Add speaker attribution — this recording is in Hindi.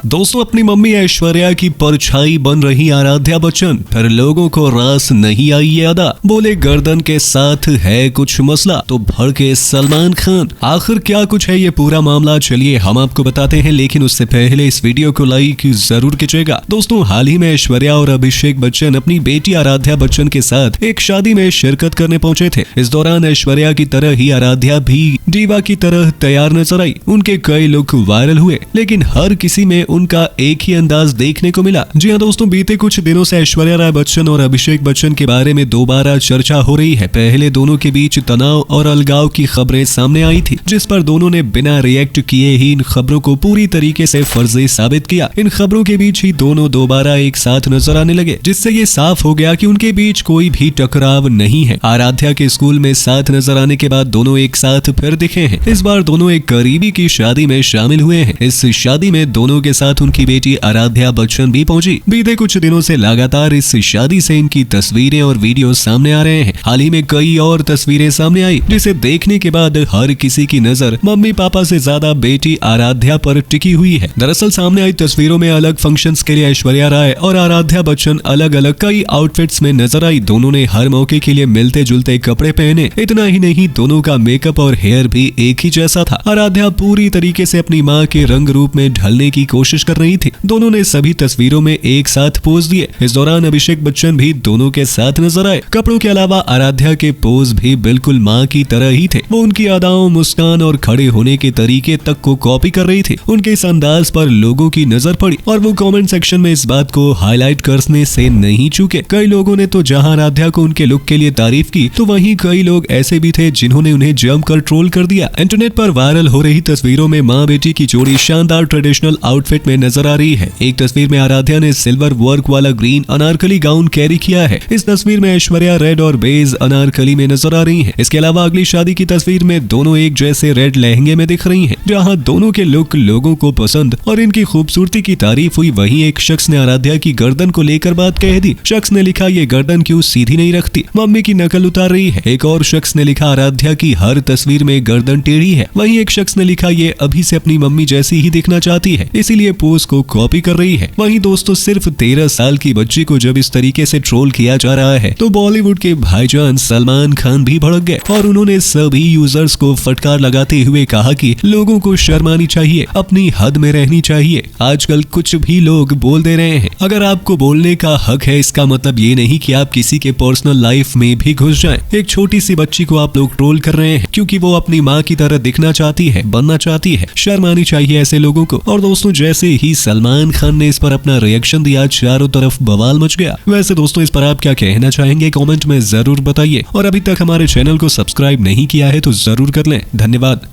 Speaker 1: दोस्तों, अपनी मम्मी ऐश्वर्या की परछाई बन रही आराध्या बच्चन, फिर लोगों को रास नहीं आई ये अदा, बोले गर्दन के साथ है कुछ मसला तो भड़के सलमान खान। आखिर क्या कुछ है ये पूरा मामला, चलिए हम आपको बताते हैं, लेकिन उससे पहले इस वीडियो को लाइक जरूर कीजिएगा। दोस्तों, हाल ही में ऐश्वर्या और अभिषेक बच्चन अपनी बेटी आराध्या बच्चन के साथ एक शादी में शिरकत करने पहुंचे थे। इस दौरान ऐश्वर्या की तरह ही आराध्या भी दीवा की तरह तैयार नजर आई। उनके कई लुक वायरल हुए, लेकिन हर किसी में उनका एक ही अंदाज देखने को मिला। जी हाँ दोस्तों, बीते कुछ दिनों से ऐश्वर्या राय बच्चन और अभिषेक बच्चन के बारे में दोबारा चर्चा हो रही है। पहले दोनों के बीच तनाव और अलगाव की खबरें सामने आई थी, जिस पर दोनों ने बिना रिएक्ट किए ही इन खबरों को पूरी तरीके से फर्जी साबित किया। इन खबरों के बीच ही दोनों दोबारा एक साथ नजर आने लगे, जिससे ये साफ हो गया कि उनके बीच कोई भी टकराव नहीं है। आराध्या के स्कूल में साथ नजर आने के बाद दोनों एक साथ फिर दिखे हैं। इस बार दोनों एक करीबी की शादी में शामिल हुए हैं। इस शादी में दोनों के साथ उनकी बेटी आराध्या बच्चन भी पहुंची। बीते कुछ दिनों से लगातार इस शादी से इनकी तस्वीरें और वीडियो सामने आ रहे हैं। हाल ही में कई और तस्वीरें सामने आई, जिसे देखने के बाद हर किसी की नजर मम्मी पापा से ज्यादा बेटी आराध्या पर टिकी हुई है। दरअसल सामने आई तस्वीरों में अलग फंक्शंस के लिए ऐश्वर्या राय और आराध्या बच्चन अलग अलग कई आउटफिट्स में नजर आई। दोनों ने हर मौके के लिए मिलते जुलते कपड़े पहने। इतना ही नहीं, दोनों का मेकअप और हेयर भी एक ही जैसा था। आराध्या पूरी तरीके से अपनी माँ के रंग रूप में ढलने की कोशिश कर रही थी। दोनों ने सभी तस्वीरों में एक साथ पोज दिए। इस दौरान अभिषेक बच्चन भी दोनों के साथ नजर आए। कपड़ों के अलावा आराध्या के पोज भी बिल्कुल माँ की तरह ही थे। वो उनकी अदाओं, मुस्कान और खड़े होने के तरीके तक को कॉपी कर रही थी। उनके इस अंदाज पर लोगों की नजर पड़ी और वो कमेंट सेक्शन में इस बात को हाईलाइट करने से नहीं चूके। कई लोगों ने तो जहां आराध्या को उनके लुक के लिए तारीफ की, तो वहीं कई लोग ऐसे भी थे जिन्होंने उन्हें जमकर ट्रोल कर दिया। इंटरनेट पर वायरल हो रही तस्वीरों में माँ बेटी की जोड़ी शानदार ट्रेडिशनल आउटफिट में नजर आ रही है। एक तस्वीर में आराध्या ने सिल्वर वर्क वाला ग्रीन अनारकली गाउन कैरी किया है। इस तस्वीर में ऐश्वर्या रेड और बेज अनारकली में नजर आ रही है। इसके अलावा अगली शादी की तस्वीर में दोनों एक जैसे रेड लहंगे में दिख रही हैं, जहां दोनों के लुक लोगों को पसंद और इनकी खूबसूरती की तारीफ हुई। वहीं एक शख्स ने आराध्या की गर्दन को लेकर बात कह दी। शख्स ने लिखा, ये गर्दन क्यों सीधी नहीं रखती, मम्मी की नकल उतार रही है। एक और शख्स ने लिखा, आराध्या की हर तस्वीर में गर्दन टेढ़ी है। वहीं एक शख्स ने लिखा, ये अभी से अपनी मम्मी जैसी ही दिखना चाहती है, इसीलिए पोज को कॉपी कर रही है। वहीं दोस्तों, सिर्फ 13 साल की बच्ची को जब इस तरीके से ट्रोल किया जा रहा है, तो बॉलीवुड के भाईजान सलमान खान भी भड़क गए और उन्होंने सभी यूजर्स को फटकार लगाते हुए कहा कि लोगों को शर्म आनी चाहिए, अपनी हद में रहनी चाहिए। आजकल कुछ भी लोग बोल दे रहे हैं। अगर आपको बोलने का हक है, इसका मतलब ये नहीं कि आप किसी के पर्सनल लाइफ में भी घुस जाएं। एक छोटी सी बच्ची को आप लोग ट्रोल कर रहे हैं क्योंकि वो अपनी माँ की तरह दिखना चाहती है, बनना चाहती है। शर्म आनी चाहिए ऐसे लोगों को। और दोस्तों, जैसे ही सलमान खान ने इस पर अपना रिएक्शन दिया, चारों तरफ बवाल मच गया। वैसे दोस्तों, इस पर आप क्या कहना चाहेंगे, कमेंट में जरूर बताइए। और अभी तक हमारे चैनल को सब्सक्राइब नहीं किया है तो जरूर कर लें। धन्यवाद।